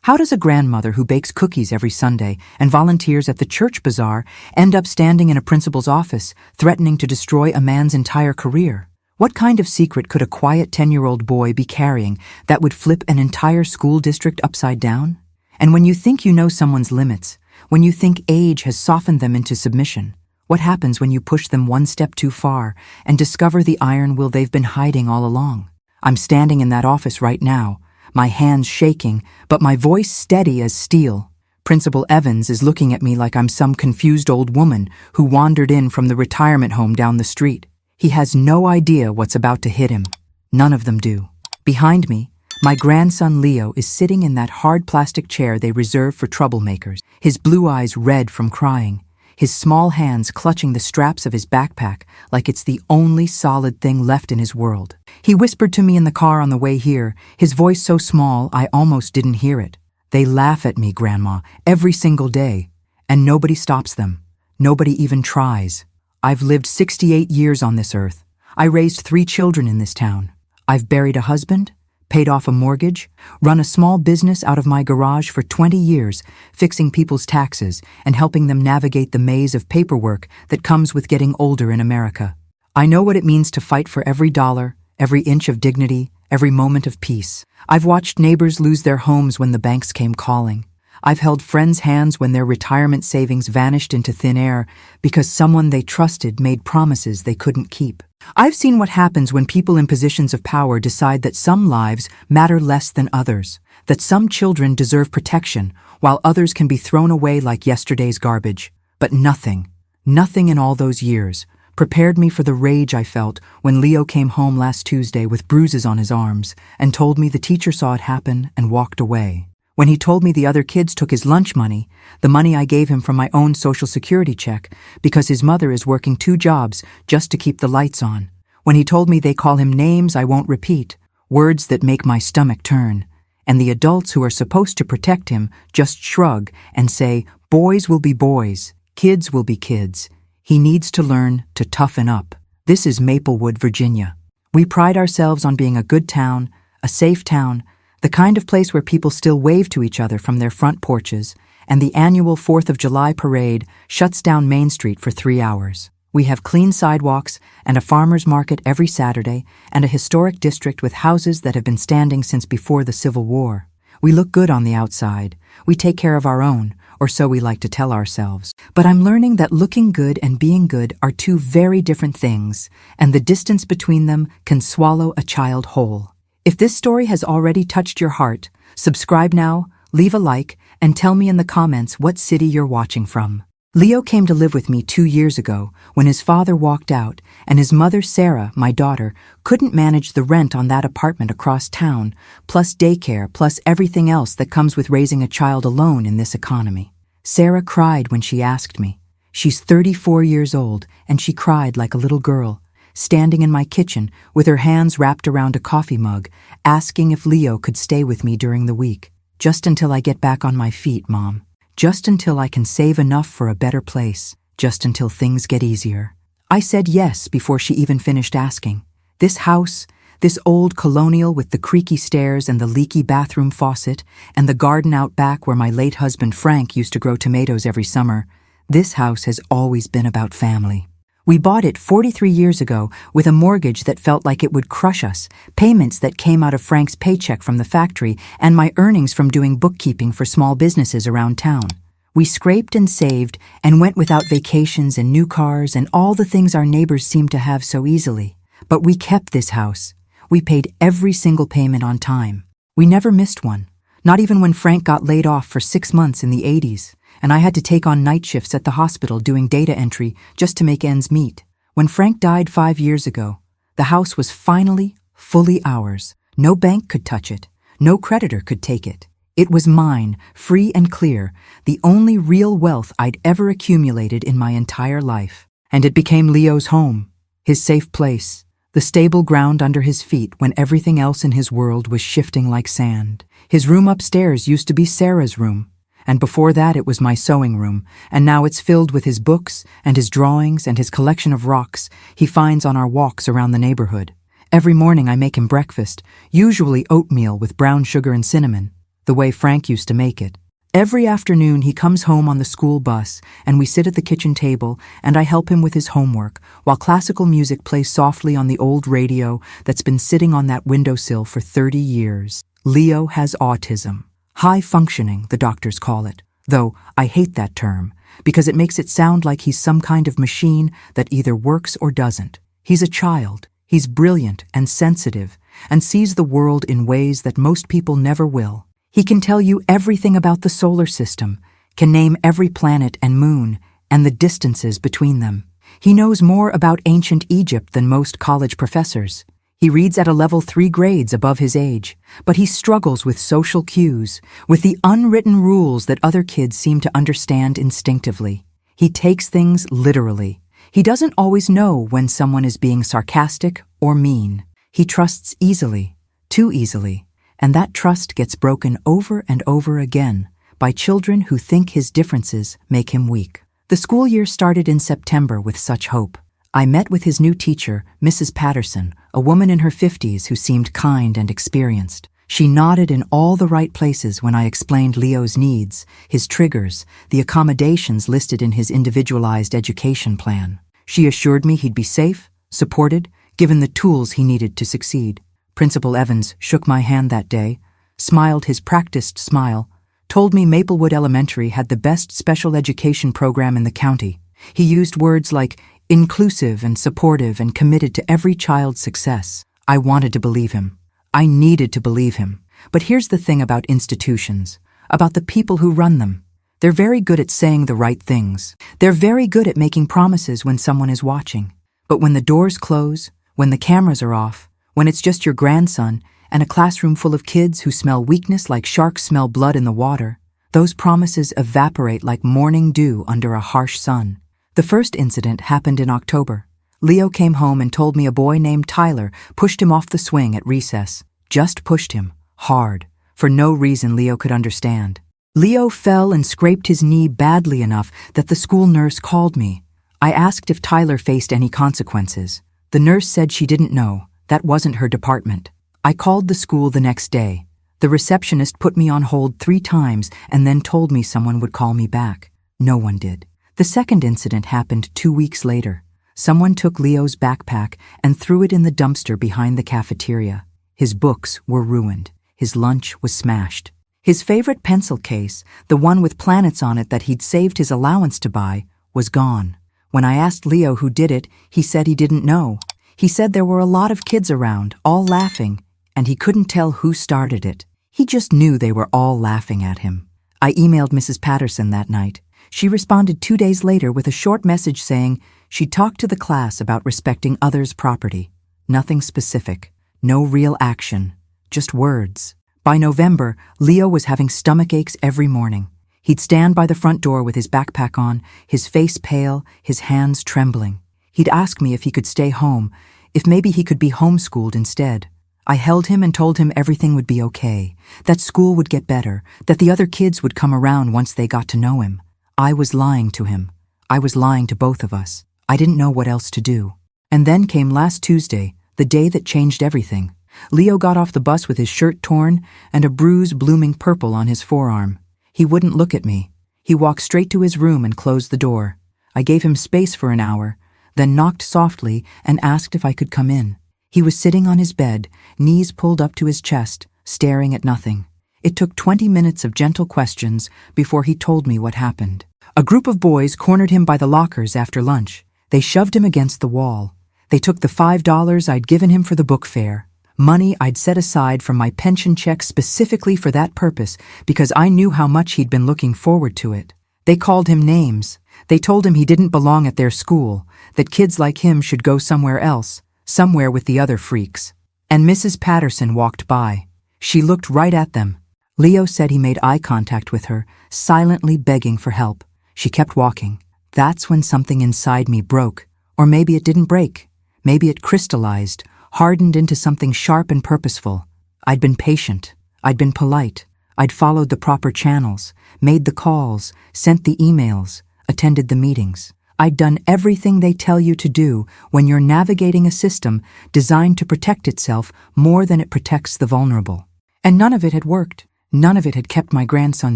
How does a grandmother who bakes cookies every Sunday and volunteers at the church bazaar end up standing in a principal's office, threatening to destroy a man's entire career? What kind of secret could a quiet 10-year-old boy be carrying that would flip an entire school district upside down? And when you think you know someone's limits, when you think age has softened them into submission, what happens when you push them one step too far and discover the iron will they've been hiding all along? I'm standing in that office right now, my hands shaking, but my voice steady as steel. Principal Evans is looking at me like I'm some confused old woman who wandered in from the retirement home down the street. He has no idea what's about to hit him. None of them do. Behind me, my grandson Leo is sitting in that hard plastic chair they reserve for troublemakers, his blue eyes red from crying, his small hands clutching the straps of his backpack like it's the only solid thing left in his world. He whispered to me in the car on the way here, his voice so small I almost didn't hear it. They laugh at me, Grandma, every single day, and nobody stops them. Nobody even tries. I've lived 68 years on this earth. I raised 3 children in this town. I've buried a husband, paid off a mortgage, run a small business out of my garage for 20 years, fixing people's taxes and helping them navigate the maze of paperwork that comes with getting older in America. I know what it means to fight for every dollar, every inch of dignity, every moment of peace. I've watched neighbors lose their homes when the banks came calling. I've held friends' hands when their retirement savings vanished into thin air because someone they trusted made promises they couldn't keep. I've seen what happens when people in positions of power decide that some lives matter less than others, that some children deserve protection while others can be thrown away like yesterday's garbage. But nothing in all those years prepared me for the rage I felt when Leo came home last Tuesday with bruises on his arms and told me the teacher saw it happen and walked away. When he told me the other kids took his lunch money, the money I gave him from my own Social Security check, because his mother is working 2 jobs just to keep the lights on. When he told me they call him names I won't repeat, words that make my stomach turn, and the adults who are supposed to protect him just shrug and say, boys will be boys, kids will be kids. He needs to learn to toughen up. This is Maplewood, Virginia. We pride ourselves on being a good town, a safe town, the kind of place where people still wave to each other from their front porches, and the annual 4th of July parade shuts down Main Street for 3 hours. We have clean sidewalks and a farmer's market every Saturday and a historic district with houses that have been standing since before the Civil War. We look good on the outside. We take care of our own, or so we like to tell ourselves. But I'm learning that looking good and being good are 2 very different things, and the distance between them can swallow a child whole. If this story has already touched your heart, subscribe now, leave a like, and tell me in the comments what city you're watching from. Leo came to live with me 2 years ago when his father walked out and his mother, Sarah, my daughter, couldn't manage the rent on that apartment across town, plus daycare, plus everything else that comes with raising a child alone in this economy. Sarah cried when she asked me. She's 34 years old, and she cried like a little girl, standing in my kitchen with her hands wrapped around a coffee mug, asking if Leo could stay with me during the week. Just until I get back on my feet, Mom. Just until I can save enough for a better place. Just until things get easier. I said yes before she even finished asking. This house, this old colonial with the creaky stairs and the leaky bathroom faucet, and the garden out back where my late husband Frank used to grow tomatoes every summer, this house has always been about family. We bought it 43 years ago with a mortgage that felt like it would crush us, payments that came out of Frank's paycheck from the factory, and my earnings from doing bookkeeping for small businesses around town. We scraped and saved and went without vacations and new cars and all the things our neighbors seem to have so easily. But we kept this house. We paid every single payment on time. We never missed one, not even when Frank got laid off for 6 months in the 80s. And I had to take on night shifts at the hospital doing data entry just to make ends meet. When Frank died 5 years ago, the house was finally fully ours. No bank could touch it. No creditor could take it. It was mine, free and clear, the only real wealth I'd ever accumulated in my entire life. And it became Leo's home, his safe place, the stable ground under his feet when everything else in his world was shifting like sand. His room upstairs used to be Sarah's room. And before that it was my sewing room, and now it's filled with his books and his drawings and his collection of rocks he finds on our walks around the neighborhood. Every morning I make him breakfast, usually oatmeal with brown sugar and cinnamon. the way Frank used to make it. Every afternoon he comes home on the school bus, and we sit at the kitchen table, and I help him with his homework, while classical music plays softly on the old radio that's been sitting on that windowsill for 30 years. Leo has autism. High functioning, the doctors call it. Though I hate that term, because it makes it sound like he's some kind of machine that either works or doesn't. He's a child. He's brilliant and sensitive, and sees the world in ways that most people never will. He can tell you everything about the solar system, can name every planet and moon, and the distances between them. He knows more about ancient Egypt than most college professors. He reads at a level 3 grades above his age, but he struggles with social cues, with the unwritten rules that other kids seem to understand instinctively. He takes things literally. He doesn't always know when someone is being sarcastic or mean. He trusts easily, too easily, and that trust gets broken over and over again by children who think his differences make him weak. The school year started in September with such hope. I met with his new teacher, Mrs. Patterson, a woman in her 50s who seemed kind and experienced. She nodded in all the right places when I explained Leo's needs, his triggers, the accommodations listed in his individualized education plan. She assured me he'd be safe, supported, given the tools he needed to succeed. Principal Evans shook my hand that day, smiled his practiced smile, told me Maplewood Elementary had the best special education program in the county. He used words like inclusive and supportive and committed to every child's success. I wanted to believe him. I needed to believe him. But here's the thing about institutions, about the people who run them. They're very good at saying the right things. They're very good at making promises when someone is watching. But when the doors close, when the cameras are off, when it's just your grandson and a classroom full of kids who smell weakness like sharks smell blood in the water, those promises evaporate like morning dew under a harsh sun. The first incident happened in October. Leo came home and told me a boy named Tyler pushed him off the swing at recess. Just pushed him, hard, for no reason Leo could understand. Leo fell and scraped his knee badly enough that the school nurse called me. I asked if Tyler faced any consequences. The nurse said she didn't know. That wasn't her department. I called the school the next day. The receptionist put me on hold 3 times and then told me someone would call me back. No one did. The second incident happened 2 weeks later. Someone took Leo's backpack and threw it in the dumpster behind the cafeteria. His books were ruined. His lunch was smashed. His favorite pencil case, the one with planets on it that he'd saved his allowance to buy, was gone. When I asked Leo who did it, he said he didn't know. He said there were a lot of kids around, all laughing, and he couldn't tell who started it. He just knew they were all laughing at him. I emailed Mrs. Patterson that night. She responded 2 days later with a short message saying she'd talked to the class about respecting others' property. Nothing specific, no real action, just words. By November, Leo was having stomach aches every morning. He'd stand by the front door with his backpack on, his face pale, his hands trembling. He'd ask me if he could stay home, if maybe he could be homeschooled instead. I held him and told him everything would be okay, that school would get better, that the other kids would come around once they got to know him. I was lying to him. I was lying to both of us. I didn't know what else to do. And then came last Tuesday, the day that changed everything. Leo got off the bus with his shirt torn and a bruise blooming purple on his forearm. He wouldn't look at me. He walked straight to his room and closed the door. I gave him space for an hour, then knocked softly and asked if I could come in. He was sitting on his bed, knees pulled up to his chest, staring at nothing. It took 20 minutes of gentle questions before he told me what happened. A group of boys cornered him by the lockers after lunch. They shoved him against the wall. They took the $5 I'd given him for the book fare, money I'd set aside from my pension check specifically for that purpose because I knew how much he'd been looking forward to it. They called him names. They told him he didn't belong at their school, that kids like him should go somewhere else, somewhere with the other freaks. And Mrs. Patterson walked by. She looked right at them. Leo said he made eye contact with her, silently begging for help. She kept walking. That's when something inside me broke. Or maybe it didn't break. Maybe it crystallized, hardened into something sharp and purposeful. I'd been patient. I'd been polite. I'd followed the proper channels, made the calls, sent the emails, attended the meetings. I'd done everything they tell you to do when you're navigating a system designed to protect itself more than it protects the vulnerable. And none of it had worked. None of it had kept my grandson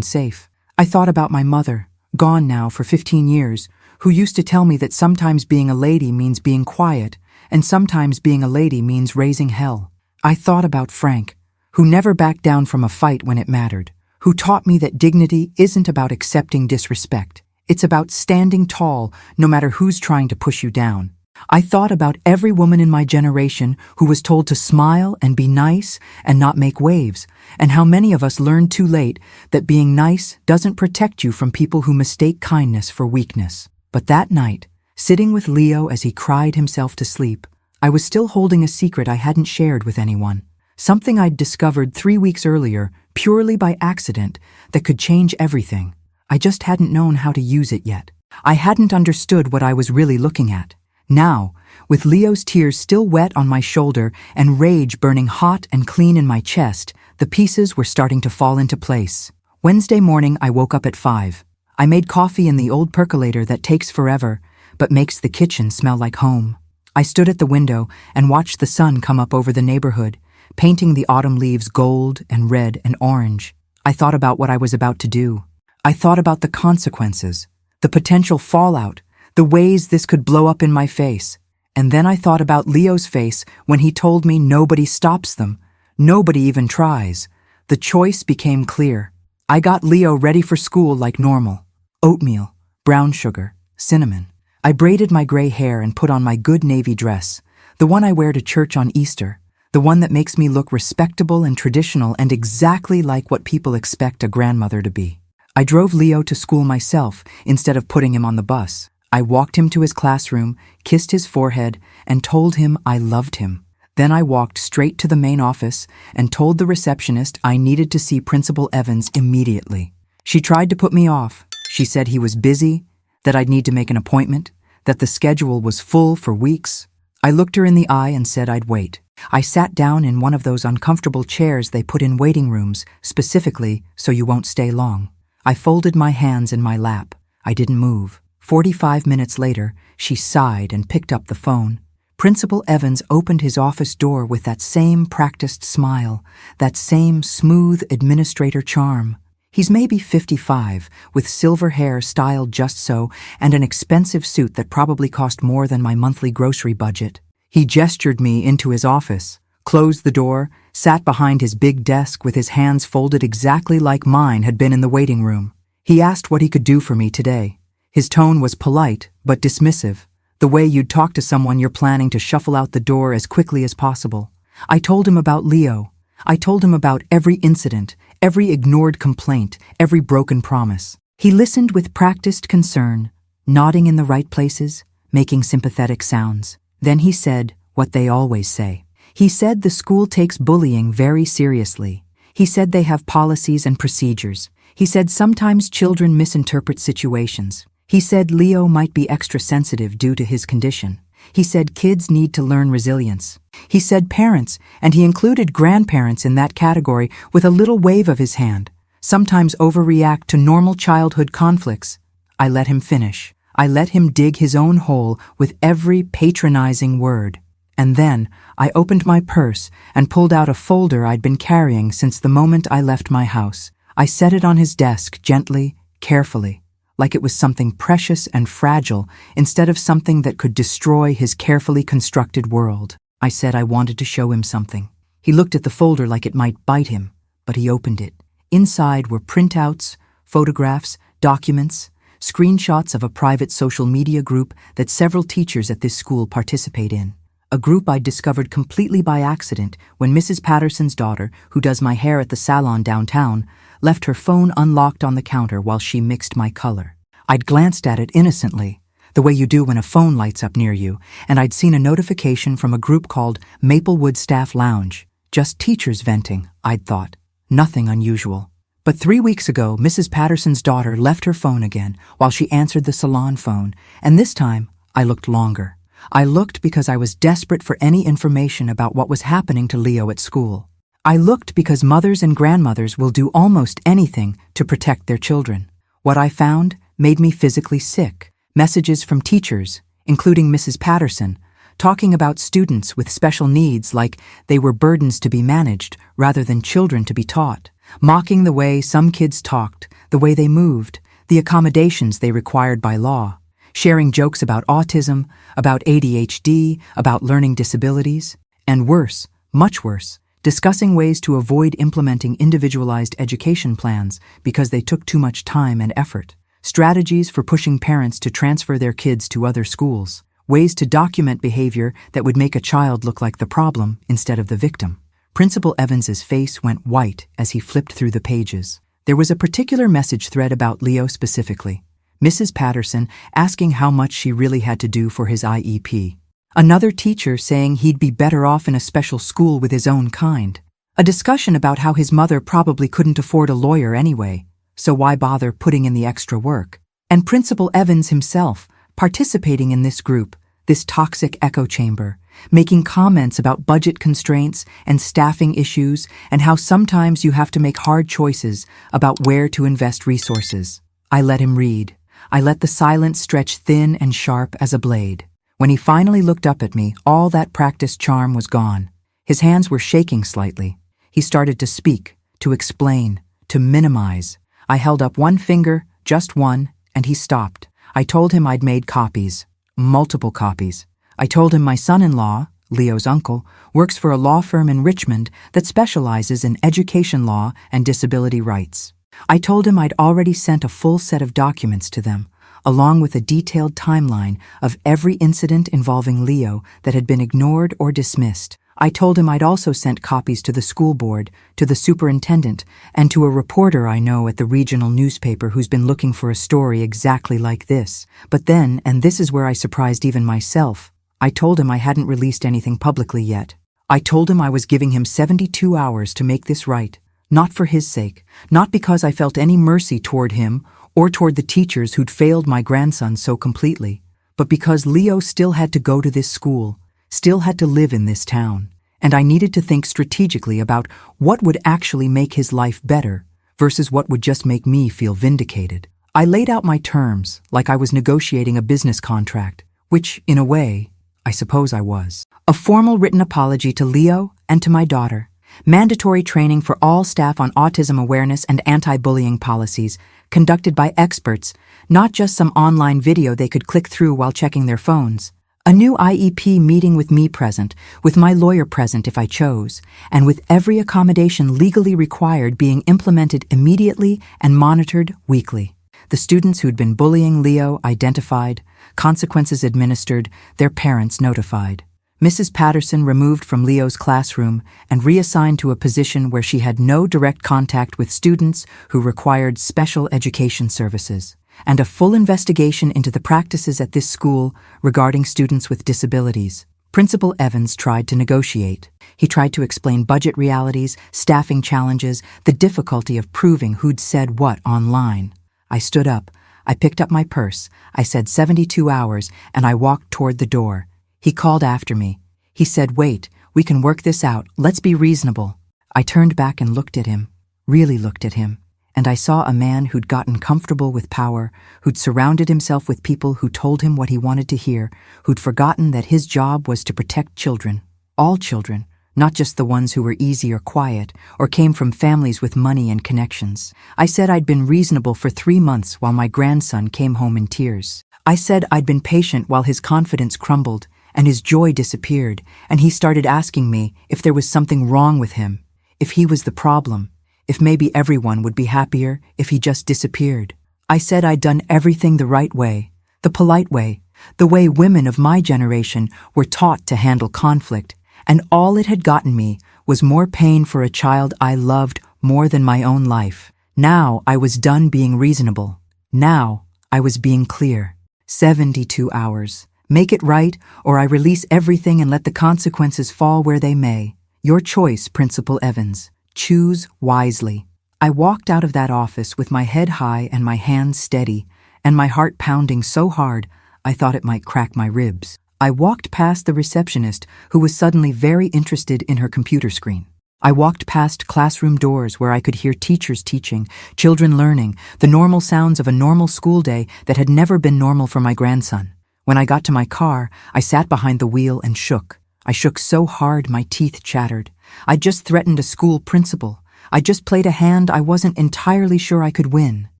safe. I thought about my mother, gone now for 15 years, who used to tell me that sometimes being a lady means being quiet, and sometimes being a lady means raising hell. I thought about Frank, who never backed down from a fight when it mattered, who taught me that dignity isn't about accepting disrespect. It's about standing tall no matter who's trying to push you down. I thought about every woman in my generation who was told to smile and be nice and not make waves, and how many of us learned too late that being nice doesn't protect you from people who mistake kindness for weakness. But that night, sitting with Leo as he cried himself to sleep, I was still holding a secret I hadn't shared with anyone. Something I'd discovered 3 weeks earlier, purely by accident, that could change everything. I just hadn't known how to use it yet. I hadn't understood what I was really looking at. Now, with Leo's tears still wet on my shoulder and rage burning hot and clean in my chest, the pieces were starting to fall into place. Wednesday morning, I woke up at 5. I made coffee in the old percolator that takes forever, but makes the kitchen smell like home. I stood at the window and watched the sun come up over the neighborhood, painting the autumn leaves gold and red and orange. I thought about what I was about to do. I thought about the consequences, the potential fallout, the ways this could blow up in my face. And then I thought about Leo's face when he told me nobody stops them. Nobody even tries. The choice became clear. I got Leo ready for school like normal. Oatmeal, brown sugar, cinnamon. I braided my gray hair and put on my good navy dress, the one I wear to church on Easter, the one that makes me look respectable and traditional and exactly like what people expect a grandmother to be. I drove Leo to school myself instead of putting him on the bus. I walked him to his classroom, kissed his forehead, and told him I loved him. Then I walked straight to the main office and told the receptionist I needed to see Principal Evans immediately. She tried to put me off. She said he was busy, that I'd need to make an appointment, that the schedule was full for weeks. I looked her in the eye and said I'd wait. I sat down in one of those uncomfortable chairs they put in waiting rooms, specifically so you won't stay long. I folded my hands in my lap. I didn't move. 45 minutes later, she sighed and picked up the phone. Principal Evans opened his office door with that same practiced smile, that same smooth administrator charm. He's maybe 55, with silver hair styled just so, and an expensive suit that probably cost more than my monthly grocery budget. He gestured me into his office, closed the door, sat behind his big desk with his hands folded exactly like mine had been in the waiting room. He asked what he could do for me today. His tone was polite, but dismissive, the way you'd talk to someone you're planning to shuffle out the door as quickly as possible. I told him about Leo. I told him about every incident, every ignored complaint, every broken promise. He listened with practiced concern, nodding in the right places, making sympathetic sounds. Then he said what they always say. He said the school takes bullying very seriously. He said they have policies and procedures. He said sometimes children misinterpret situations. He said Leo might be extra sensitive due to his condition. He said kids need to learn resilience. He said parents, and he included grandparents in that category with a little wave of his hand, sometimes overreact to normal childhood conflicts. I let him finish. I let him dig his own hole with every patronizing word. And then I opened my purse and pulled out a folder I'd been carrying since the moment I left my house. I set it on his desk gently, carefully, like it was something precious and fragile instead of something that could destroy his carefully constructed world. I said I wanted to show him something. He looked at the folder like it might bite him, but he opened it. Inside were printouts, photographs, documents, screenshots of a private social media group that several teachers at this school participate in. A group I'd discovered completely by accident when Mrs. Patterson's daughter, who does my hair at the salon downtown, left her phone unlocked on the counter while she mixed my color. I'd glanced at it innocently, the way you do when a phone lights up near you, and I'd seen a notification from a group called Maplewood Staff Lounge. Just teachers venting, I'd thought. Nothing unusual. But 3 weeks ago, Mrs. Patterson's daughter left her phone again while she answered the salon phone, and this time I looked longer. I looked because I was desperate for any information about what was happening to Leo at school. I looked because mothers and grandmothers will do almost anything to protect their children. What I found made me physically sick. Messages from teachers, including Mrs. Patterson, talking about students with special needs like they were burdens to be managed rather than children to be taught. mocking the way some kids talked, the way they moved, the accommodations they required by law, sharing jokes about autism, about ADHD, about learning disabilities, and worse, much worse, discussing ways to avoid implementing individualized education plans because they took too much time and effort, strategies for pushing parents to transfer their kids to other schools, ways to document behavior that would make a child look like the problem instead of the victim. Principal Evans's face went white as he flipped through the pages. There was a particular message thread about Leo specifically. Mrs. Patterson asking how much she really had to do for his IEP. Another teacher saying he'd be better off in a special school with his own kind. A discussion about how his mother probably couldn't afford a lawyer anyway, so why bother putting in the extra work? And Principal Evans himself, participating in this group, this toxic echo chamber, making comments about budget constraints and staffing issues and how sometimes you have to make hard choices about where to invest resources. I let him read. I let the silence stretch thin and sharp as a blade. When he finally looked up at me, all that practiced charm was gone. His hands were shaking slightly. He started to speak, to explain, to minimize. I held up one finger, just one, and he stopped. I told him I'd made copies, multiple copies. I told him my son-in-law, Leo's uncle, works for a law firm in Richmond that specializes in education law and disability rights. I told him I'd already sent a full set of documents to them, along with a detailed timeline of every incident involving Leo that had been ignored or dismissed. I told him I'd also sent copies to the school board, to the superintendent, and to a reporter I know at the regional newspaper who's been looking for a story exactly like this. But then, and this is where I surprised even myself, I told him I hadn't released anything publicly yet. I told him I was giving him 72 hours to make this right, not for his sake, not because I felt any mercy toward him or toward the teachers who'd failed my grandson so completely, but because Leo still had to go to this school, still had to live in this town, and I needed to think strategically about what would actually make his life better versus what would just make me feel vindicated. I laid out my terms like I was negotiating a business contract, which, in a way, I suppose I was. A formal written apology to Leo and to my daughter, mandatory training for all staff on autism awareness and anti-bullying policies, conducted by experts, not just some online video they could click through while checking their phones. A new IEP meeting with me present, with my lawyer present if I chose, and with every accommodation legally required being implemented immediately and monitored weekly. The students who'd been bullying Leo identified, consequences administered, their parents notified. Mrs. Patterson removed from Leo's classroom and reassigned to a position where she had no direct contact with students who required special education services, and a full investigation into the practices at this school regarding students with disabilities. Principal Evans tried to negotiate. He tried to explain budget realities, staffing challenges, the difficulty of proving who'd said what online. I stood up. I picked up my purse. I said 72 hours, and I walked toward the door. He called after me. He said, "Wait, we can work this out. Let's be reasonable." I turned back and looked at him, really looked at him, and I saw a man who'd gotten comfortable with power, who'd surrounded himself with people who told him what he wanted to hear, who'd forgotten that his job was to protect children, all children, not just the ones who were easy or quiet, or came from families with money and connections. I said I'd been reasonable for 3 months while my grandson came home in tears. I said I'd been patient while his confidence crumbled, and his joy disappeared, and he started asking me if there was something wrong with him, if he was the problem, if maybe everyone would be happier if he just disappeared. I said I'd done everything the right way, the polite way, the way women of my generation were taught to handle conflict, and all it had gotten me was more pain for a child I loved more than my own life. Now I was done being reasonable. Now I was being clear. 72 hours. Make it right, or I release everything and let the consequences fall where they may. Your choice, Principal Evans. Choose wisely. I walked out of that office with my head high and my hands steady, and my heart pounding so hard I thought it might crack my ribs. I walked past the receptionist, who was suddenly very interested in her computer screen. I walked past classroom doors where I could hear teachers teaching, children learning, the normal sounds of a normal school day that had never been normal for my grandson. When I got to my car, I sat behind the wheel and shook. I shook so hard my teeth chattered. I'd just threatened a school principal. I just played a hand I wasn't entirely sure I could win.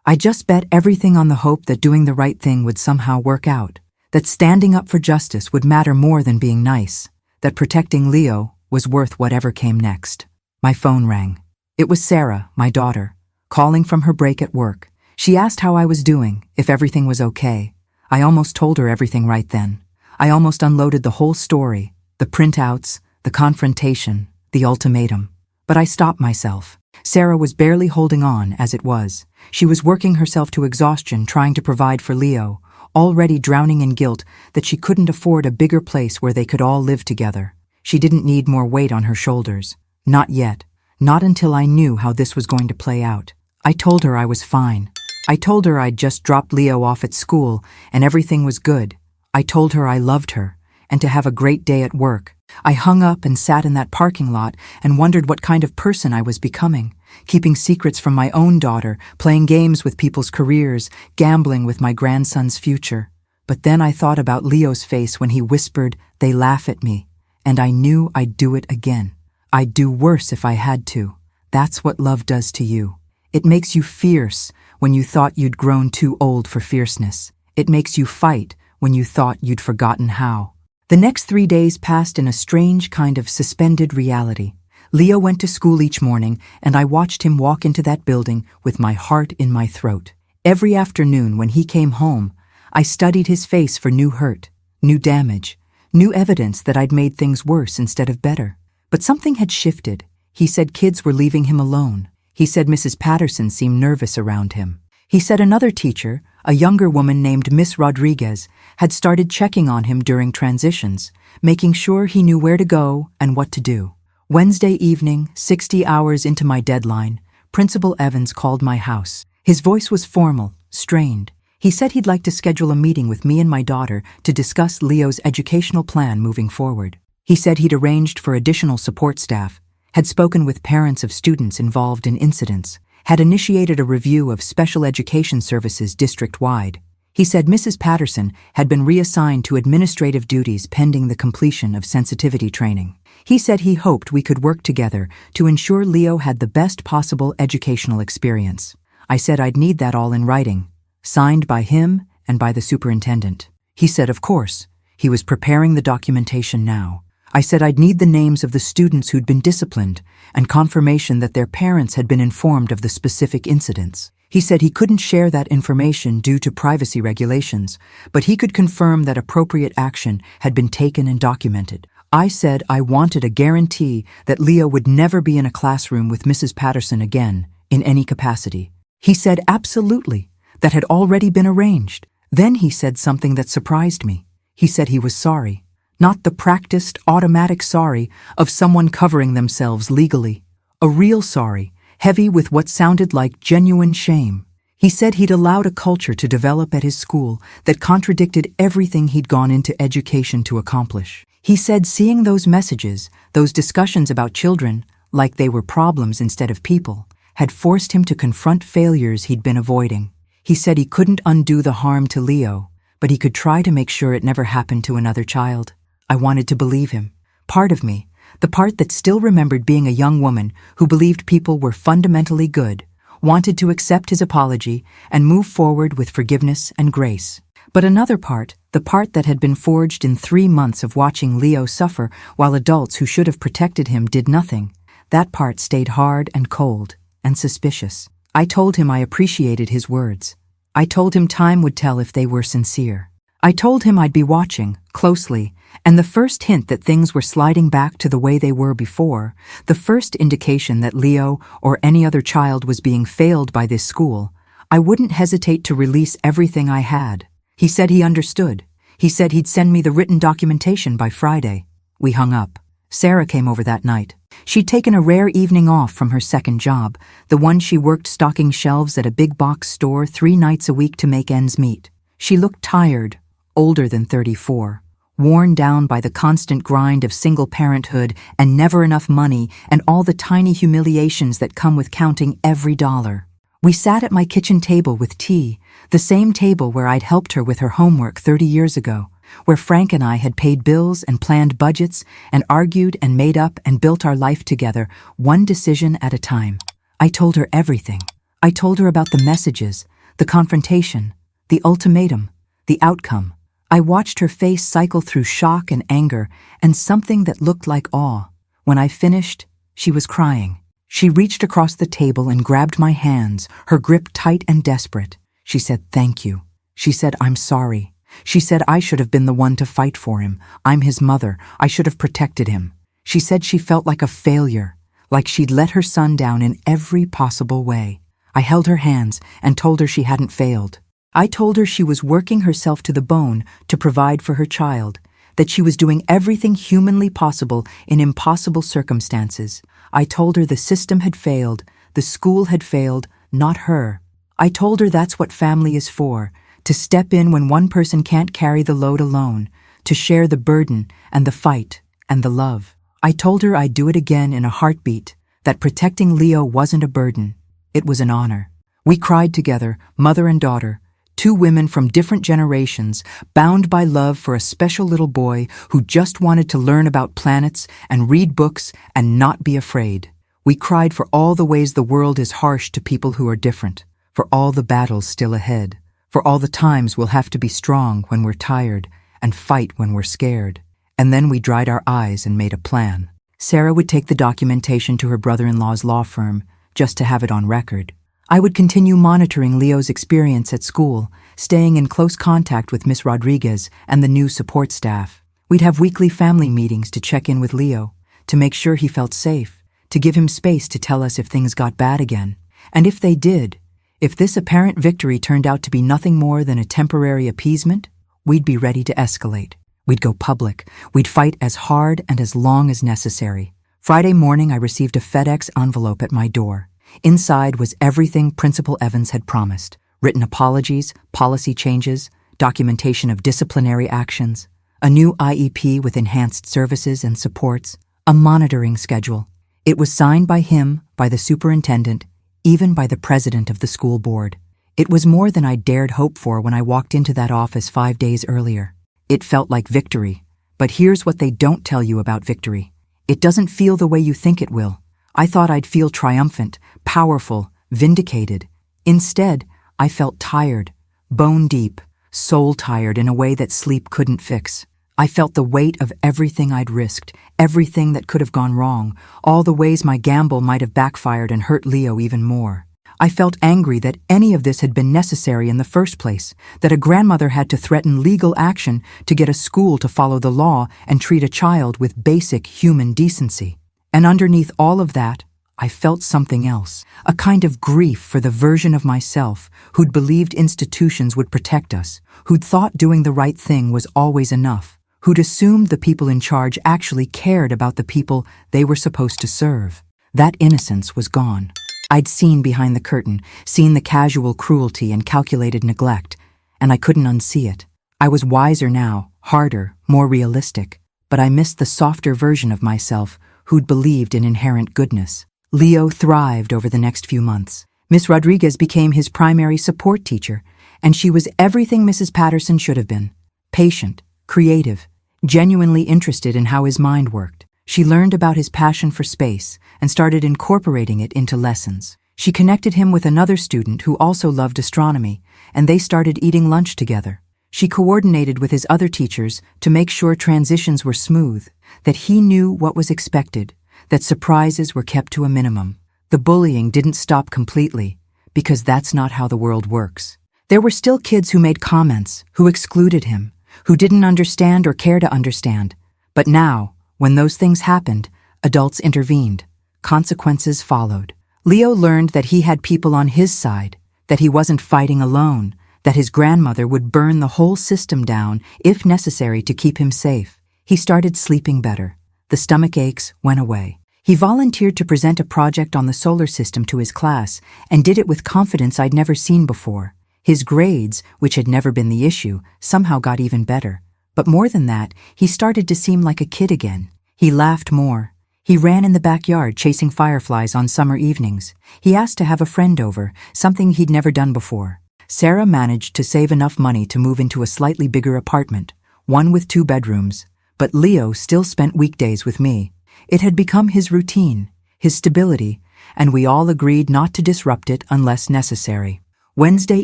I just bet everything on the hope that doing the right thing would somehow work out, that standing up for justice would matter more than being nice, that protecting Leo was worth whatever came next. My phone rang. It was Sarah, my daughter, calling from her break at work. She asked how I was doing, if everything was okay. I almost told her everything right then. I almost unloaded the whole story, the printouts, the confrontation, the ultimatum. But I stopped myself. Sarah was barely holding on as it was. She was working herself to exhaustion trying to provide for Leo, already drowning in guilt that she couldn't afford a bigger place where they could all live together. She didn't need more weight on her shoulders. Not yet. Not until I knew how this was going to play out. I told her I was fine. I told her I'd just dropped Leo off at school and everything was good. I told her I loved her and to have a great day at work. I hung up and sat in that parking lot and wondered what kind of person I was becoming, keeping secrets from my own daughter, playing games with people's careers, gambling with my grandson's future. But then I thought about Leo's face when he whispered, "They laugh at me," and I knew I'd do it again. I'd do worse if I had to. That's what love does to you. It makes you fierce when you thought you'd grown too old for fierceness. It makes you fight when you thought you'd forgotten how. The next 3 days passed in a strange kind of suspended reality. Leo went to school each morning, and I watched him walk into that building with my heart in my throat. Every afternoon when he came home, I studied his face for new hurt, new damage, new evidence that I'd made things worse instead of better. But something had shifted. He said kids were leaving him alone. He said Mrs. Patterson seemed nervous around him. He said another teacher, a younger woman named Miss Rodriguez, had started checking on him during transitions, making sure he knew where to go and what to do. Wednesday evening, 60 hours into my deadline, Principal Evans called my house. His voice was formal, strained. He said he'd like to schedule a meeting with me and my daughter to discuss Leo's educational plan moving forward. He said he'd arranged for additional support staff, had spoken with parents of students involved in incidents, had initiated a review of special education services district-wide. He said Mrs. Patterson had been reassigned to administrative duties pending the completion of sensitivity training. He said he hoped we could work together to ensure Leo had the best possible educational experience. I said I'd need that all in writing, signed by him and by the superintendent. He said of course. He was preparing the documentation now. I said I'd need the names of the students who'd been disciplined and confirmation that their parents had been informed of the specific incidents. He said he couldn't share that information due to privacy regulations, but he could confirm that appropriate action had been taken and documented. I said I wanted a guarantee that Leo would never be in a classroom with Mrs. Patterson again, in any capacity. He said absolutely, that had already been arranged. Then he said something that surprised me. He said he was sorry. Not the practiced, automatic sorry of someone covering themselves legally. A real sorry, heavy with what sounded like genuine shame. He said he'd allowed a culture to develop at his school that contradicted everything he'd gone into education to accomplish. He said seeing those messages, those discussions about children, like they were problems instead of people, had forced him to confront failures he'd been avoiding. He said he couldn't undo the harm to Leo, but he could try to make sure it never happened to another child. I wanted to believe him. Part of me, the part that still remembered being a young woman who believed people were fundamentally good, wanted to accept his apology and move forward with forgiveness and grace. But another part, the part that had been forged in 3 months of watching Leo suffer while adults who should have protected him did nothing, that part stayed hard and cold and suspicious. I told him I appreciated his words. I told him time would tell if they were sincere. I told him I'd be watching, closely, and the first hint that things were sliding back to the way they were before, the first indication that Leo or any other child was being failed by this school, I wouldn't hesitate to release everything I had. He said he understood. He said he'd send me the written documentation by Friday. We hung up. Sarah came over that night. She'd taken a rare evening off from her second job, the one she worked stocking shelves at a big box store 3 nights a week to make ends meet. She looked tired, older than 34, worn down by the constant grind of single parenthood and never enough money and all the tiny humiliations that come with counting every dollar. We sat at my kitchen table with tea, the same table where I'd helped her with her homework 30 years ago, where Frank and I had paid bills and planned budgets and argued and made up and built our life together, one decision at a time. I told her everything. I told her about the messages, the confrontation, the ultimatum, the outcome. I watched her face cycle through shock and anger and something that looked like awe. When I finished, she was crying. She reached across the table and grabbed my hands, her grip tight and desperate. She said, "Thank you." She said, "I'm sorry." She said, "I should have been the one to fight for him. I'm his mother. I should have protected him." She said she felt like a failure, like she'd let her son down in every possible way. I held her hands and told her she hadn't failed. I told her she was working herself to the bone to provide for her child, that she was doing everything humanly possible in impossible circumstances. I told her the system had failed, the school had failed, not her. I told her that's what family is for, to step in when one person can't carry the load alone, to share the burden and the fight and the love. I told her I'd do it again in a heartbeat, that protecting Leo wasn't a burden, it was an honor. We cried together, mother and daughter, two women from different generations, bound by love for a special little boy who just wanted to learn about planets and read books and not be afraid. We cried for all the ways the world is harsh to people who are different, for all the battles still ahead, for all the times we'll have to be strong when we're tired and fight when we're scared. And then we dried our eyes and made a plan. Sarah would take the documentation to her brother-in-law's law firm, just to have it on record. I would continue monitoring Leo's experience at school, staying in close contact with Miss Rodriguez and the new support staff. We'd have weekly family meetings to check in with Leo, to make sure he felt safe, to give him space to tell us if things got bad again. And if they did, if this apparent victory turned out to be nothing more than a temporary appeasement, we'd be ready to escalate. We'd go public. We'd fight as hard and as long as necessary. Friday morning, I received a FedEx envelope at my door. Inside was everything Principal Evans had promised: written apologies, policy changes, documentation of disciplinary actions, a new IEP with enhanced services and supports, a monitoring schedule. It was signed by him, by the superintendent, even by the president of the school board. It was more than I dared hope for when I walked into that office 5 days earlier. It felt like victory. But here's what they don't tell you about victory. It doesn't feel the way you think it will. I thought I'd feel triumphant, powerful, vindicated. Instead, I felt tired, bone deep, soul tired in a way that sleep couldn't fix. I felt the weight of everything I'd risked, everything that could have gone wrong, all the ways my gamble might have backfired and hurt Leo even more. I felt angry that any of this had been necessary in the first place, that a grandmother had to threaten legal action to get a school to follow the law and treat a child with basic human decency. And underneath all of that, I felt something else, a kind of grief for the version of myself who'd believed institutions would protect us, who'd thought doing the right thing was always enough, who'd assumed the people in charge actually cared about the people they were supposed to serve. That innocence was gone. I'd seen behind the curtain, seen the casual cruelty and calculated neglect, and I couldn't unsee it. I was wiser now, harder, more realistic, but I missed the softer version of myself who'd believed in inherent goodness. Leo thrived over the next few months. Miss Rodriguez became his primary support teacher, and she was everything Mrs. Patterson should have been: patient, creative, genuinely interested in how his mind worked. She learned about his passion for space and started incorporating it into lessons. She connected him with another student who also loved astronomy, and they started eating lunch together. She coordinated with his other teachers to make sure transitions were smooth, that he knew what was expected, that surprises were kept to a minimum. The bullying didn't stop completely, because that's not how the world works. There were still kids who made comments, who excluded him, who didn't understand or care to understand. But now, when those things happened, adults intervened. Consequences followed. Leo learned that he had people on his side, that he wasn't fighting alone, that his grandmother would burn the whole system down if necessary to keep him safe. He started sleeping better. The stomach aches went away. He volunteered to present a project on the solar system to his class and did it with confidence I'd never seen before. His grades, which had never been the issue, somehow got even better. But more than that, he started to seem like a kid again. He laughed more. He ran in the backyard chasing fireflies on summer evenings. He asked to have a friend over, something he'd never done before. Sarah managed to save enough money to move into a slightly bigger apartment, one with 2 bedrooms, but Leo still spent weekdays with me. It had become his routine, his stability, and we all agreed not to disrupt it unless necessary. Wednesday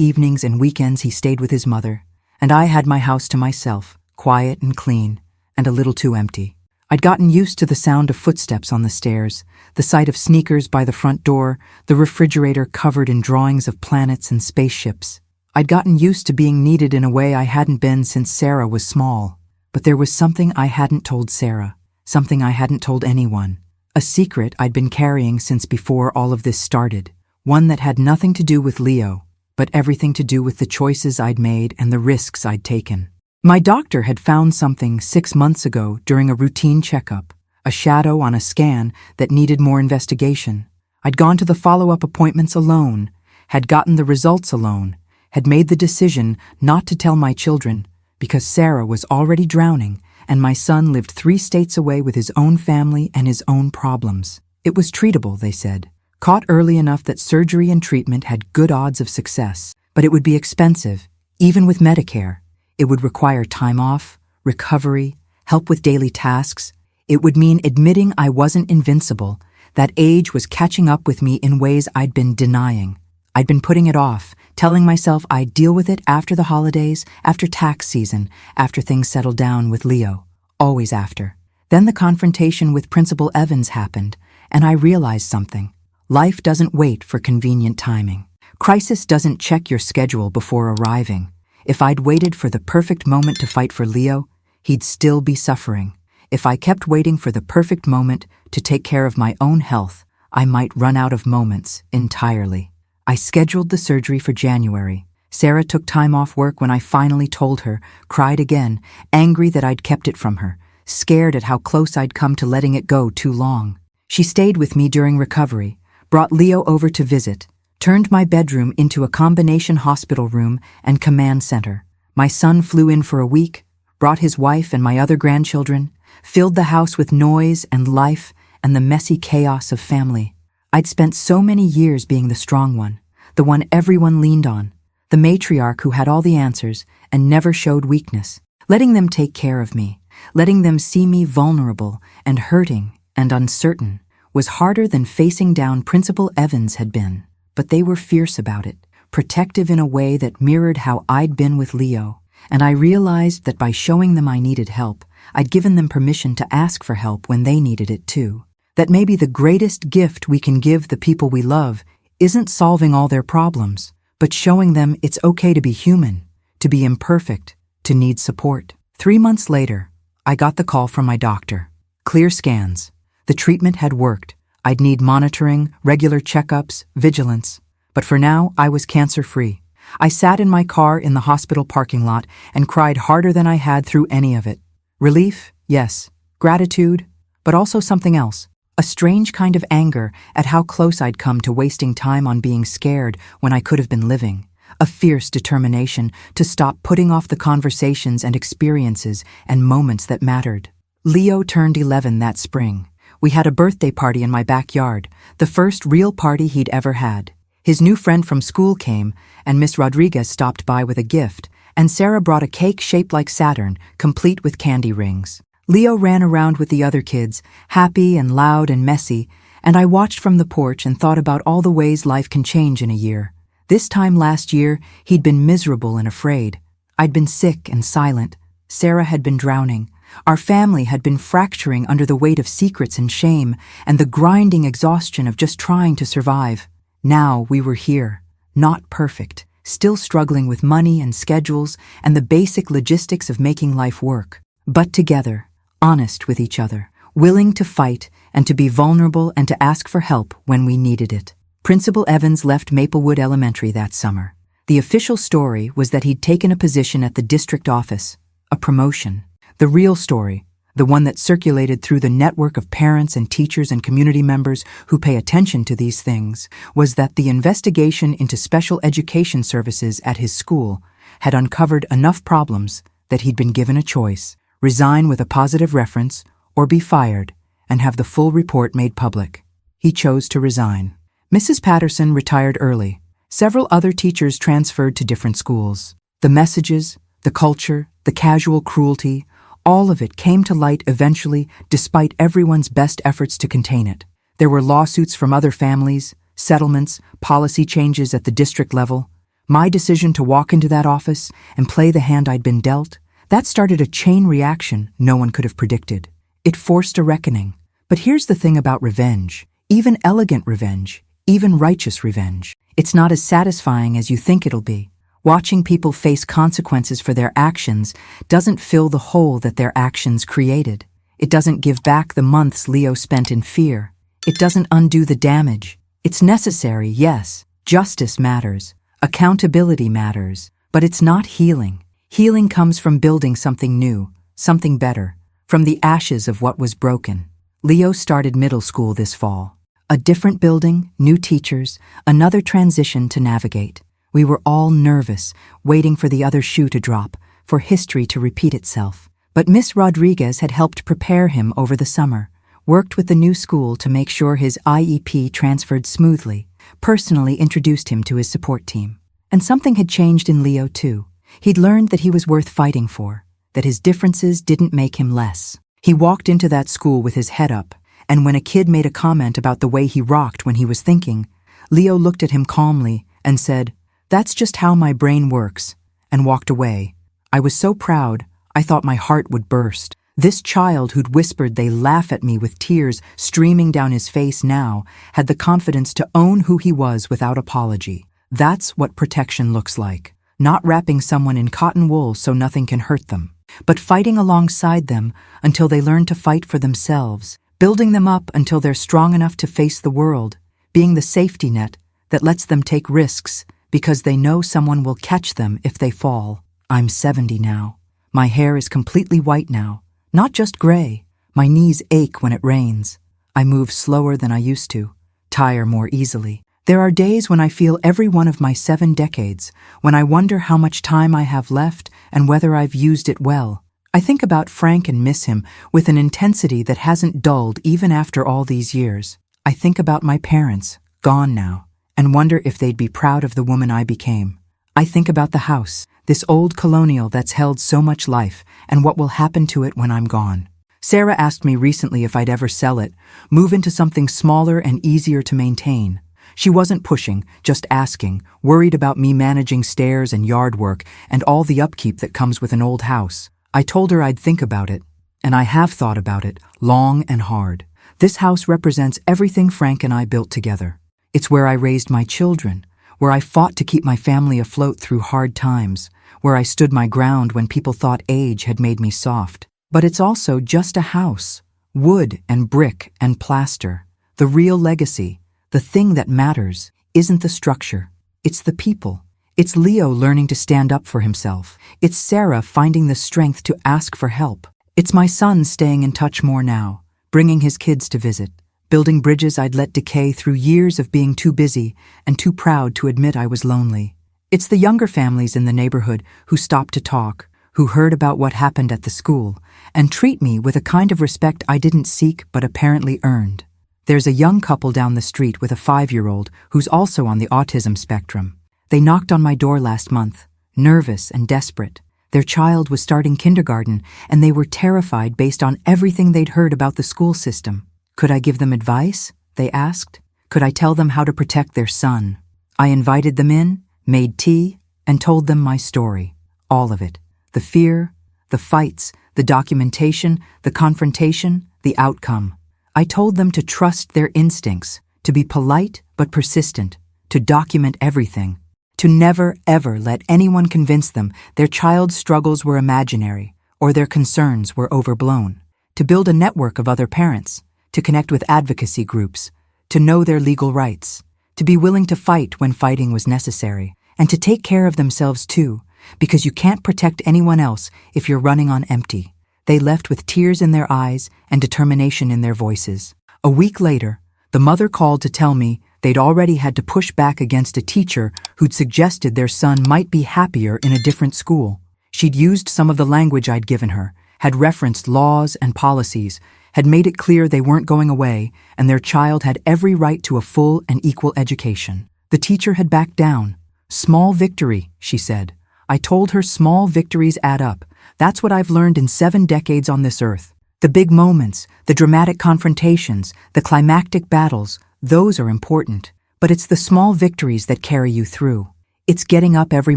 evenings and weekends he stayed with his mother, and I had my house to myself, quiet and clean, and a little too empty. I'd gotten used to the sound of footsteps on the stairs, the sight of sneakers by the front door, the refrigerator covered in drawings of planets and spaceships. I'd gotten used to being needed in a way I hadn't been since Sarah was small. But there was something I hadn't told Sarah, something I hadn't told anyone. A secret I'd been carrying since before all of this started. One that had nothing to do with Leo, but everything to do with the choices I'd made and the risks I'd taken. My doctor had found something 6 months ago during a routine checkup, a shadow on a scan that needed more investigation. I'd gone to the follow-up appointments alone, had gotten the results alone, had made the decision not to tell my children because Sarah was already drowning and my son lived 3 states away with his own family and his own problems. It was treatable, they said, caught early enough that surgery and treatment had good odds of success, but it would be expensive, even with Medicare. It would require time off, recovery, help with daily tasks. It would mean admitting I wasn't invincible, that age was catching up with me in ways I'd been denying. I'd been putting it off, telling myself I'd deal with it after the holidays, after tax season, after things settled down with Leo. Always after. Then the confrontation with Principal Evans happened, and I realized something. Life doesn't wait for convenient timing. Crisis doesn't check your schedule before arriving. If I'd waited for the perfect moment to fight for Leo, he'd still be suffering. If I kept waiting for the perfect moment to take care of my own health, I might run out of moments entirely. I scheduled the surgery for January. Sarah took time off work when I finally told her, cried again, angry that I'd kept it from her, scared at how close I'd come to letting it go too long. She stayed with me during recovery, brought Leo over to visit, turned my bedroom into a combination hospital room and command center. My son flew in for a week, brought his wife and my other grandchildren, filled the house with noise and life and the messy chaos of family. I'd spent so many years being the strong one, the one everyone leaned on, the matriarch who had all the answers and never showed weakness, letting them take care of me, letting them see me vulnerable and hurting and uncertain, was harder than facing down Principal Evans had been. But they were fierce about it, protective in a way that mirrored how I'd been with Leo, and I realized that by showing them I needed help, I'd given them permission to ask for help when they needed it too. That maybe the greatest gift we can give the people we love isn't solving all their problems, but showing them it's okay to be human, to be imperfect, to need support. 3 months later, I got the call from my doctor. Clear scans. The treatment had worked. I'd need monitoring, regular checkups, vigilance. But for now, I was cancer-free. I sat in my car in the hospital parking lot and cried harder than I had through any of it. Relief, yes. Gratitude, but also something else. A strange kind of anger at how close I'd come to wasting time on being scared when I could have been living. A fierce determination to stop putting off the conversations and experiences and moments that mattered. Leo turned 11 that spring. We had a birthday party in my backyard, the first real party he'd ever had. His new friend from school came, and Miss Rodriguez stopped by with a gift, and Sarah brought a cake shaped like Saturn, complete with candy rings. Leo ran around with the other kids, happy and loud and messy, and I watched from the porch and thought about all the ways life can change in a year. This time last year, he'd been miserable and afraid. I'd been sick and silent. Sarah had been drowning. Our family had been fracturing under the weight of secrets and shame and the grinding exhaustion of just trying to survive. Now we were here, not perfect, still struggling with money and schedules and the basic logistics of making life work, but together, honest with each other, willing to fight and to be vulnerable and to ask for help when we needed it. Principal Evans left Maplewood Elementary that summer. The official story was that he'd taken a position at the district office, a promotion. The real story, the one that circulated through the network of parents and teachers and community members who pay attention to these things, was that the investigation into special education services at his school had uncovered enough problems that he'd been given a choice: resign with a positive reference or be fired and have the full report made public. He chose to resign. Mrs. Patterson retired early. Several other teachers transferred to different schools. The messages, The culture, the casual cruelty, all of it came to light eventually despite everyone's best efforts to contain it. There were lawsuits from other families, settlements, policy changes at the district level. My decision to walk into that office and play the hand I'd been dealt, that started a chain reaction no one could have predicted. It forced a reckoning. But here's the thing about revenge. Even elegant revenge, even righteous revenge, it's not as satisfying as you think it'll be. Watching people face consequences for their actions doesn't fill the hole that their actions created. It doesn't give back the months Leo spent in fear. It doesn't undo the damage. It's necessary, yes. Justice matters. Accountability matters. But it's not healing. Healing comes from building something new, something better, from the ashes of what was broken. Leo started middle school this fall. A different building, new teachers, another transition to navigate. We were all nervous, waiting for the other shoe to drop, for history to repeat itself. But Miss Rodriguez had helped prepare him over the summer, worked with the new school to make sure his IEP transferred smoothly, personally introduced him to his support team. And something had changed in Leo too. He'd learned that he was worth fighting for, that his differences didn't make him less. He walked into that school with his head up, and when a kid made a comment about the way he rocked when he was thinking, Leo looked at him calmly and said, "That's just how my brain works," and walked away. I was so proud, I thought my heart would burst. This child who'd whispered they laugh at me with tears streaming down his face now had the confidence to own who he was without apology. That's what protection looks like. Not wrapping someone in cotton wool so nothing can hurt them, but fighting alongside them until they learn to fight for themselves, building them up until they're strong enough to face the world, being the safety net that lets them take risks because they know someone will catch them if they fall. I'm 70 now. My hair is completely white now, not just gray. My knees ache when it rains. I move slower than I used to, tire more easily. There are days when I feel every one of my 7 decades, when I wonder how much time I have left and whether I've used it well. I think about Frank and miss him with an intensity that hasn't dulled even after all these years. I think about my parents, gone now, and wonder if they'd be proud of the woman I became. I think about the house, this old colonial that's held so much life, and what will happen to it when I'm gone. Sarah asked me recently if I'd ever sell it, move into something smaller and easier to maintain. She wasn't pushing, just asking, worried about me managing stairs and yard work and all the upkeep that comes with an old house. I told her I'd think about it, and I have thought about it, long and hard. This house represents everything Frank and I built together. It's where I raised my children, where I fought to keep my family afloat through hard times, where I stood my ground when people thought age had made me soft. But it's also just a house, wood and brick and plaster. The real legacy, the thing that matters, isn't the structure. It's the people. It's Leo learning to stand up for himself. It's Sarah finding the strength to ask for help. It's my son staying in touch more now, bringing his kids to visit, building bridges I'd let decay through years of being too busy and too proud to admit I was lonely. It's the younger families in the neighborhood who stop to talk, who heard about what happened at the school, and treat me with a kind of respect I didn't seek but apparently earned. There's a young couple down the street with a 5-year-old who's also on the autism spectrum. They knocked on my door last month, nervous and desperate. Their child was starting kindergarten, and they were terrified based on everything they'd heard about the school system. Could I give them advice? They asked. Could I tell them how to protect their son? I invited them in, made tea, and told them my story. All of it. The fear, the fights, the documentation, the confrontation, the outcome. I told them to trust their instincts, to be polite but persistent, to document everything, to never ever let anyone convince them their child's struggles were imaginary or their concerns were overblown, to build a network of other parents, to connect with advocacy groups, to know their legal rights, to be willing to fight when fighting was necessary, and to take care of themselves too, because you can't protect anyone else if you're running on empty. They left with tears in their eyes and determination in their voices. A week later, the mother called to tell me they'd already had to push back against a teacher who'd suggested their son might be happier in a different school. She'd used some of the language I'd given her, had referenced laws and policies, had made it clear they weren't going away, and their child had every right to a full and equal education. The teacher had backed down. "Small victory," she said. I told her small victories add up. That's what I've learned in 7 decades on this earth. The big moments, the dramatic confrontations, the climactic battles, those are important. But it's the small victories that carry you through. It's getting up every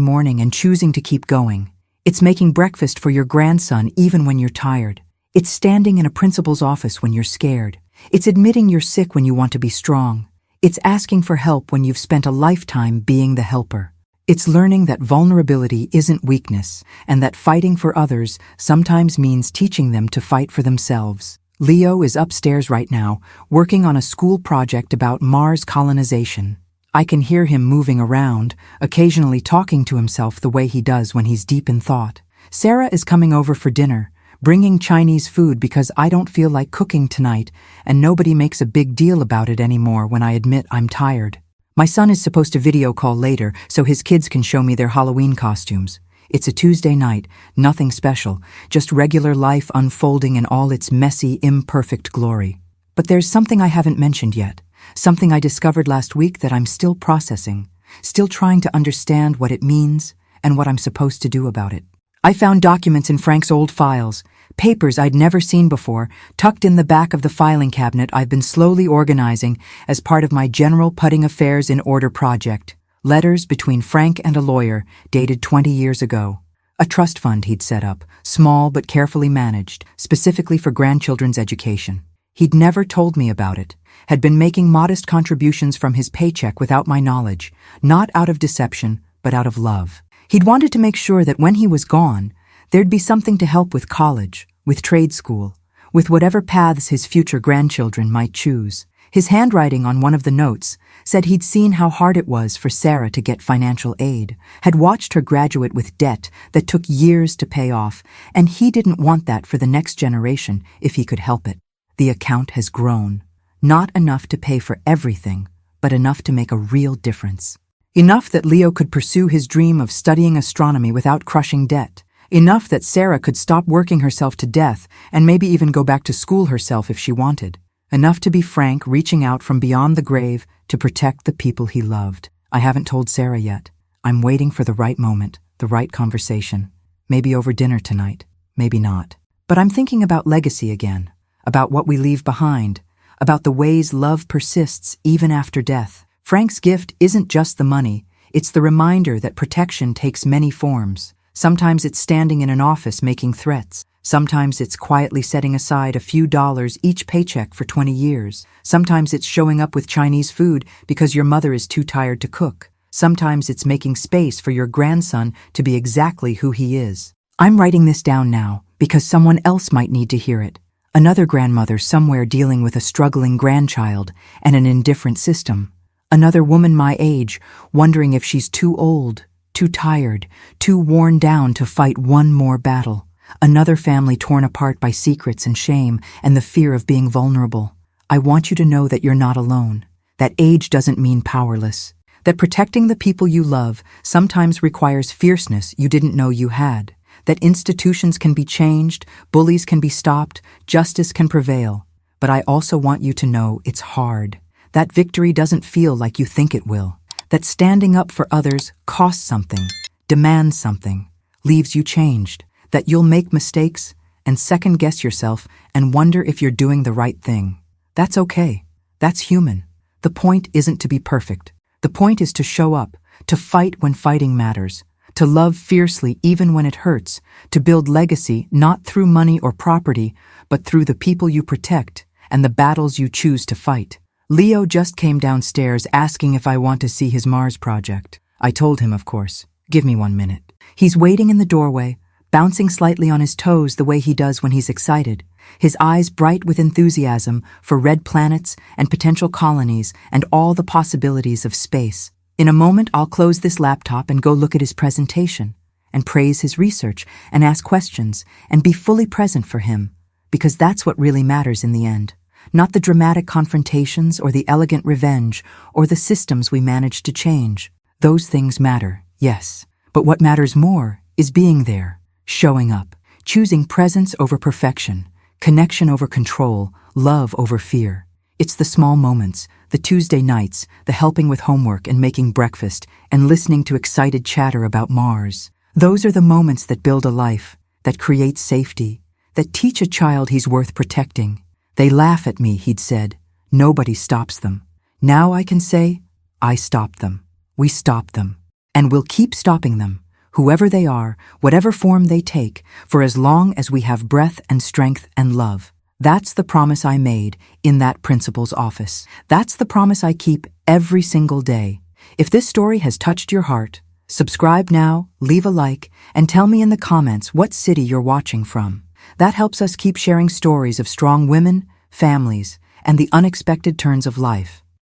morning and choosing to keep going. It's making breakfast for your grandson even when you're tired. It's standing in a principal's office when you're scared. It's admitting you're sick when you want to be strong. It's asking for help when you've spent a lifetime being the helper. It's learning that vulnerability isn't weakness, and that fighting for others sometimes means teaching them to fight for themselves. Leo is upstairs right now, working on a school project about Mars colonization. I can hear him moving around, occasionally talking to himself the way he does when he's deep in thought. Sarah is coming over for dinner, bringing Chinese food because I don't feel like cooking tonight, and nobody makes a big deal about it anymore when I admit I'm tired. My son is supposed to video call later so his kids can show me their Halloween costumes. It's a Tuesday night, nothing special, just regular life unfolding in all its messy, imperfect glory. But there's something I haven't mentioned yet, something I discovered last week that I'm still processing, still trying to understand what it means and what I'm supposed to do about it. I found documents in Frank's old files, papers I'd never seen before, tucked in the back of the filing cabinet I've been slowly organizing as part of my general putting affairs in order project. Letters between Frank and a lawyer, dated 20 years ago. A trust fund he'd set up, small but carefully managed, specifically for grandchildren's education. He'd never told me about it, had been making modest contributions from his paycheck without my knowledge, not out of deception, but out of love. He'd wanted to make sure that when he was gone, there'd be something to help with college, with trade school, with whatever paths his future grandchildren might choose. His handwriting on one of the notes said he'd seen how hard it was for Sarah to get financial aid, had watched her graduate with debt that took years to pay off, and he didn't want that for the next generation if he could help it. The account has grown. Not enough to pay for everything, but enough to make a real difference. Enough that Leo could pursue his dream of studying astronomy without crushing debt. Enough that Sarah could stop working herself to death and maybe even go back to school herself if she wanted. Enough to be Frank reaching out from beyond the grave to protect the people he loved. I haven't told Sarah yet. I'm waiting for the right moment, the right conversation. Maybe over dinner tonight, maybe not. But I'm thinking about legacy again, about what we leave behind, about the ways love persists even after death. Frank's gift isn't just the money, it's the reminder that protection takes many forms. Sometimes it's standing in an office making threats. Sometimes it's quietly setting aside a few dollars each paycheck for 20 years. Sometimes it's showing up with Chinese food because your mother is too tired to cook. Sometimes it's making space for your grandson to be exactly who he is. I'm writing this down now because someone else might need to hear it. Another grandmother somewhere dealing with a struggling grandchild and an indifferent system. Another woman my age wondering if she's too old, too tired, too worn down to fight one more battle. Another family torn apart by secrets and shame and the fear of being vulnerable. I want you to know that you're not alone, that age doesn't mean powerless, that protecting the people you love sometimes requires fierceness you didn't know you had, that institutions can be changed, bullies can be stopped, justice can prevail. But I also want you to know it's hard. That victory doesn't feel like you think it will. That standing up for others costs something, demands something, leaves you changed. That you'll make mistakes and second-guess yourself and wonder if you're doing the right thing. That's okay. That's human. The point isn't to be perfect. The point is to show up, to fight when fighting matters, to love fiercely even when it hurts, to build legacy not through money or property, but through the people you protect and the battles you choose to fight. Leo just came downstairs asking if I want to see his Mars project. I told him, of course. Give me 1 minute. He's waiting in the doorway, bouncing slightly on his toes the way he does when he's excited, his eyes bright with enthusiasm for red planets and potential colonies and all the possibilities of space. In a moment, I'll close this laptop and go look at his presentation, and praise his research, and ask questions, and be fully present for him, because that's what really matters in the end. Not the dramatic confrontations or the elegant revenge or the systems we manage to change. Those things matter, yes, but what matters more is being there. Showing up, choosing presence over perfection, connection over control, love over fear. It's the small moments, the Tuesday nights, the helping with homework and making breakfast, and listening to excited chatter about Mars. Those are the moments that build a life, that create safety, that teach a child he's worth protecting. They laugh at me, he'd said. Nobody stops them. Now I can say, I stopped them. We stopped them. And we'll keep stopping them, whoever they are, whatever form they take, for as long as we have breath and strength and love. That's the promise I made in that principal's office. That's the promise I keep every single day. If this story has touched your heart, subscribe now, leave a like, and tell me in the comments what city you're watching from. That helps us keep sharing stories of strong women, families, and the unexpected turns of life.